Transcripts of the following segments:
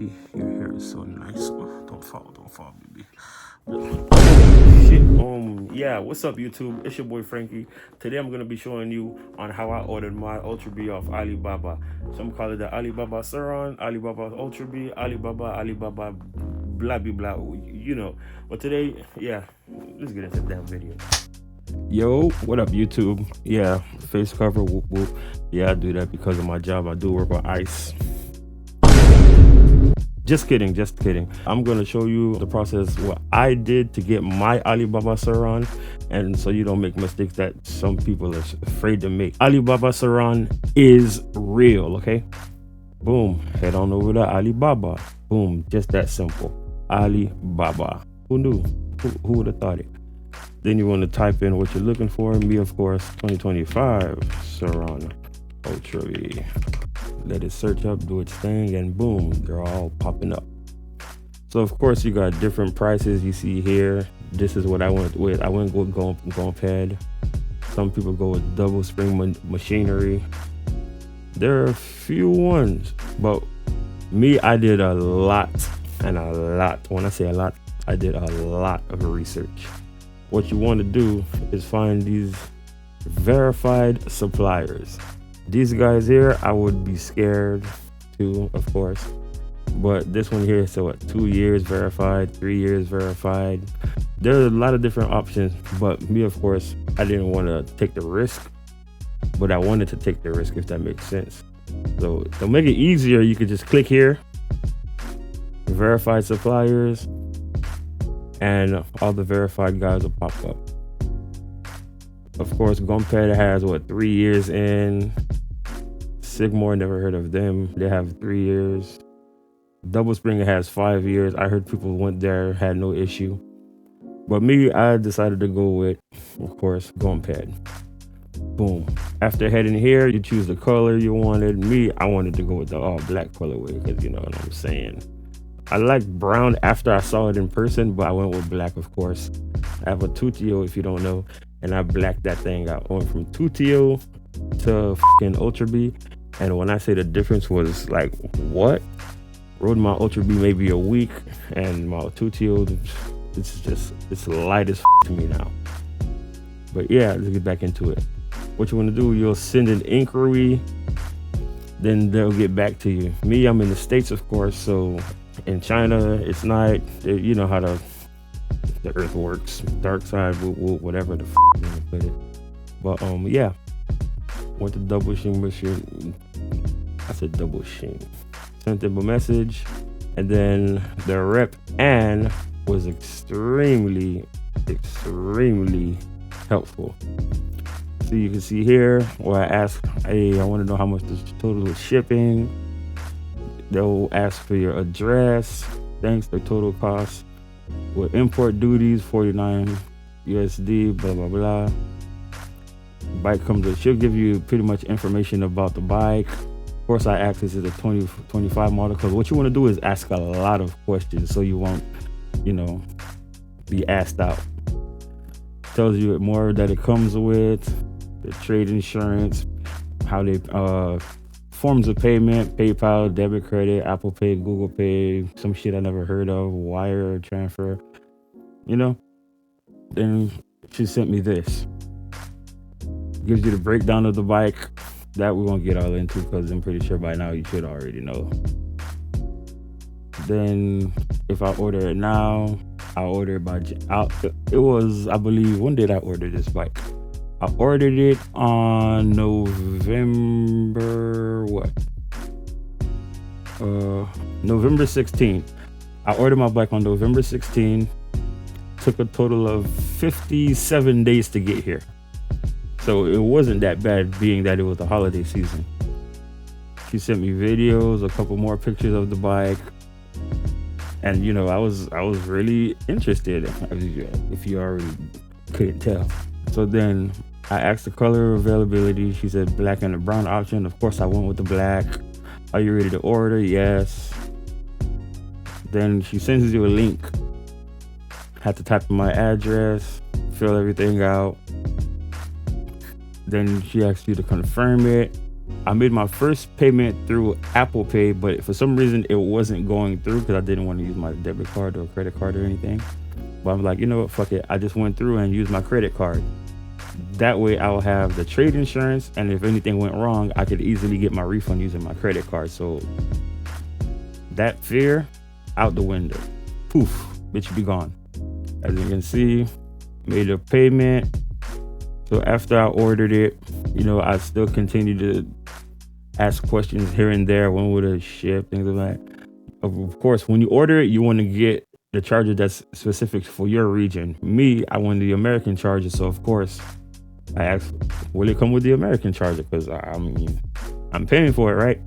baby. Your hair is so nice. Oh, don't fall, baby. Shit. Yeah, what's up, YouTube? It's your boy Frankie. Today I'm gonna be showing you on how I ordered my Ultra Bee off Alibaba. Some call it the Alibaba Sur-Ron, Alibaba Ultra Bee, Alibaba, blah blah blah. You know. But today, yeah, let's get into that video. Yo, what up, YouTube? Yeah, face cover, whoop whoop. Yeah, I do that because of my job. I do work on ice. Just kidding. I'm gonna show you the process, what I did to get my Alibaba Sur-Ron, and so you don't make mistakes that some people are afraid to make. Alibaba Sur-Ron is real, okay? Boom, head on over to Alibaba. Boom, just that simple. Alibaba. Who knew? Who would have thought it? Then you want to type in what you're looking for. Me, of course, 2025 Sur-Ron Ultra Bee. Let it search up, do its thing, and boom, they're all popping up. So of course you got different prices. You see here, this is what I went with. I went with Gompad. Some people go with double spring machinery. There are a few ones, but me, I did a lot. When I say a lot, I did a lot of research. What you want to do is find these verified suppliers. These guys here, I would be scared too, of course. But this one here, so what, 2 years verified, 3 years verified. There's a lot of different options, but me, of course, I didn't want to take the risk, but I wanted to take the risk, if that makes sense. So to make it easier, you could just click here, verified suppliers, and all the verified guys will pop up. Of course, Gompad has what, 3 years in. Sigmore, never heard of them. They have 3 years. Double Spring has 5 years. I heard people went there, had no issue. But me, I decided to go with, of course, Gompad. Boom. After heading here, you choose the color you wanted. Me, I wanted to go with the all black colorway because you know what I'm saying. I like brown after I saw it in person, but I went with black, of course. I have a Tutio, if you don't know, and I blacked that thing out. I went from Tutio to fucking Ultra Bee, and when I say the difference was like, what? Rode my Ultra Bee maybe a week, and my Tutio, it's light as to me now. But yeah, let's get back into it. What you want to do, you'll send an inquiry, then they'll get back to you. Me, I'm in the States, of course, so in China, it's night. You know how the earth works. Dark side, whatever the f you want to put it. But yeah. Went to double shing machine. I said double shing. Sent them a message, and then the rep Ann was extremely helpful. So you can see here where I ask, hey, I want to know how much the total is shipping. They'll ask for your address. Thanks, the total cost with import duties, 49 USD, blah, blah, blah. Bike comes with, she'll give you pretty much information about the bike. Of course, I asked, this is a 2025 model, because what you want to do is ask a lot of questions so you won't, you know, be asked out. Tells you more that it comes with, the trade insurance, how they, forms of payment, PayPal, debit, credit, Apple Pay, Google Pay, some shit I never heard of, wire transfer, you know. Then she sent me this. Gives you the breakdown of the bike. That we won't get all into because I'm pretty sure by now you should already know. Then if I order it now, I'll order it by, it was, I believe, when did I order this bike? I ordered it on November, what? November 16th. I ordered my bike on November 16th. Took a total of 57 days to get here. So it wasn't that bad, being that it was the holiday season. She sent me videos, a couple more pictures of the bike. And you know, I was really interested, if you already couldn't tell. So then I asked the color availability. She said black and the brown option. Of course, I went with the black. Are you ready to order? Yes. Then she sends you a link. Had to type in my address, fill everything out. Then she asks you to confirm it. I made my first payment through Apple Pay, but for some reason it wasn't going through because I didn't want to use my debit card or credit card or anything. But I'm like, you know what, fuck it. I just went through and used my credit card. That way I will have the trade insurance, and if anything went wrong, I could easily get my refund using my credit card. So that fear out the window. Poof, bitch, be gone. As you can see, made a payment. So after I ordered it, you know, I still continued to ask questions here and there. When would it ship? Things like that. Of course, when you order it, you want to get the charger that's specific for your region. Me, I wanted the American charger. So of course, I asked, will it come with the American charger? Because I mean, I'm paying for it, right?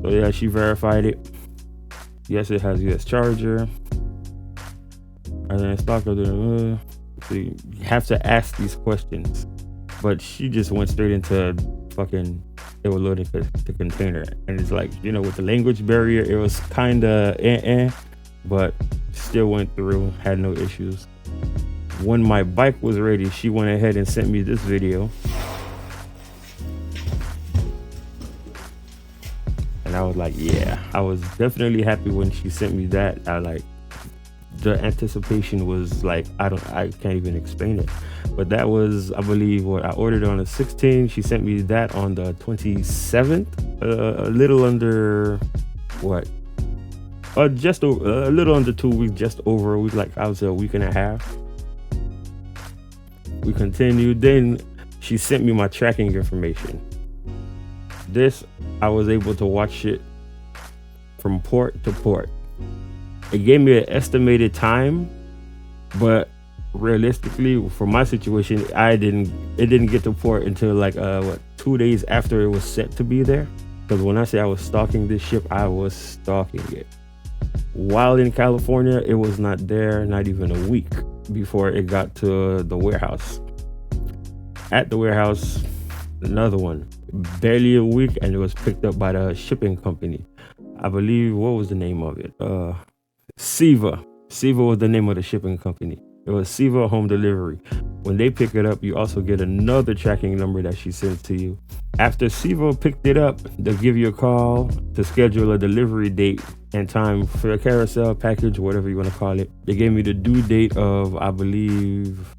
So yeah, she verified it. Yes, it has US charger. And then stock of the, so you have to ask these questions. But she just went straight into fucking, they were loading the container. And it's like, you know, with the language barrier, it was kind of but still went through, had no issues. When my bike was ready, she went ahead and sent me this video. And I was like, yeah, I was definitely happy when she sent me that. I like, the anticipation was like, I can't even explain it. But that was, I believe, what I ordered on the 16th. She sent me that on the 27th. A little under, what? Just a little under 2 weeks, just over a week, like I was a week and a half. We continued. Then she sent me my tracking information. This, I was able to watch it from port to port. It gave me an estimated time, but realistically, for my situation, it didn't get to port until like 2 days after it was set to be there. Because when I say I was stalking this ship, I was stalking it. While in California, it was not there, not even a week before it got to the warehouse. At the warehouse, another one, barely a week, and it was picked up by the shipping company. I believe, what was the name of it? Siva. Siva was the name of the shipping company. It was Siva Home Delivery. When they pick it up, you also get another tracking number that she sends to you. After Siva picked it up, they'll give you a call to schedule a delivery date and time for a carousel package, whatever you want to call it. They gave me the due date of, I believe,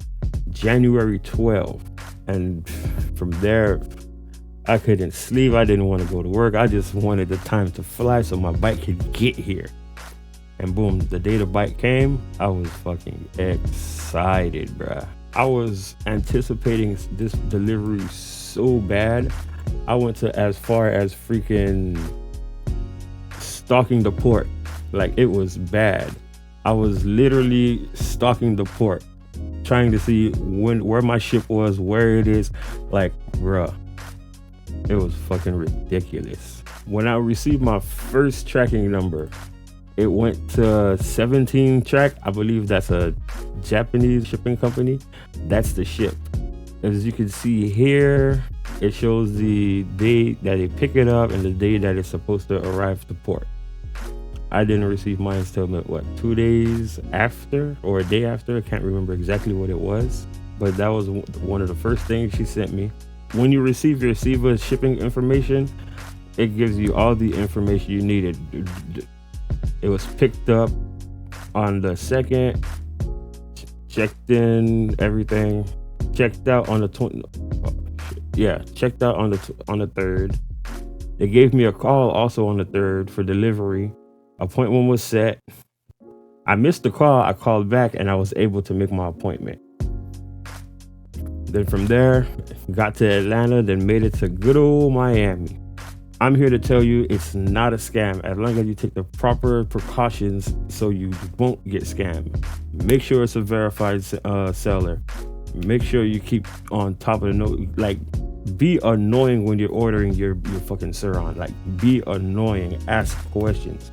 January 12th. And from there, I couldn't sleep. I didn't want to go to work. I just wanted the time to fly so my bike could get here. And boom, the day the bike came, I was fucking excited, bruh. I was anticipating this delivery so bad. I went to as far as freaking stalking the port. Like, it was bad. I was literally stalking the port, trying to see where my ship was, where it is. Like, bruh, it was fucking ridiculous. When I received my first tracking number, it went to 17 track. I believe that's a Japanese shipping company. That's the ship. As you can see here, it shows the day that they pick it up and the day that it's supposed to arrive to port. I didn't receive mine until, what, 2 days after or a day after? I can't remember exactly what it was, but that was one of the first things she sent me. When you receive your Siva shipping information, it gives you all the information you needed. It was picked up on the 2nd, checked in, everything, checked out on the checked out on the 3rd. They gave me a call also on the 3rd for delivery. Appointment was set. I missed the call. I called back and I was able to make my appointment. Then from there, got to Atlanta, then made it to good old Miami. I'm here to tell you it's not a scam as long as you take the proper precautions so you won't get scammed. Make sure it's a verified seller. Make sure you keep on top of the note. Like, be annoying when you're ordering your fucking Sur-Ron. Like, be annoying. Ask questions.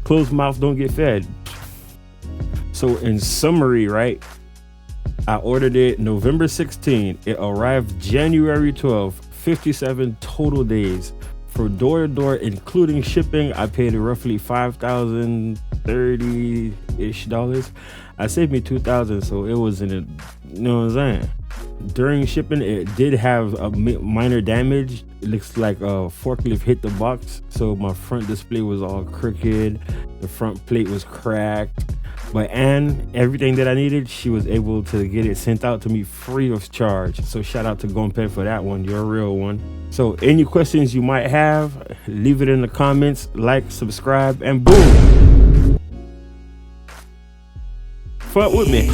Closed mouth don't get fed. So in summary, right? I ordered it November 16. It arrived January 12th. 57 total days. For door-to-door, including shipping, I paid roughly $5,030-ish. I saved me $2,000, so it was in a, you know what I'm saying? During shipping, it did have a minor damage. It looks like a forklift hit the box, so my front display was all crooked, the front plate was cracked. But Anne, everything that I needed, she was able to get it sent out to me free of charge. So shout out to Gompet for that one. You're a real one. So any questions you might have, leave it in the comments, like, subscribe, and boom. Fuck with me.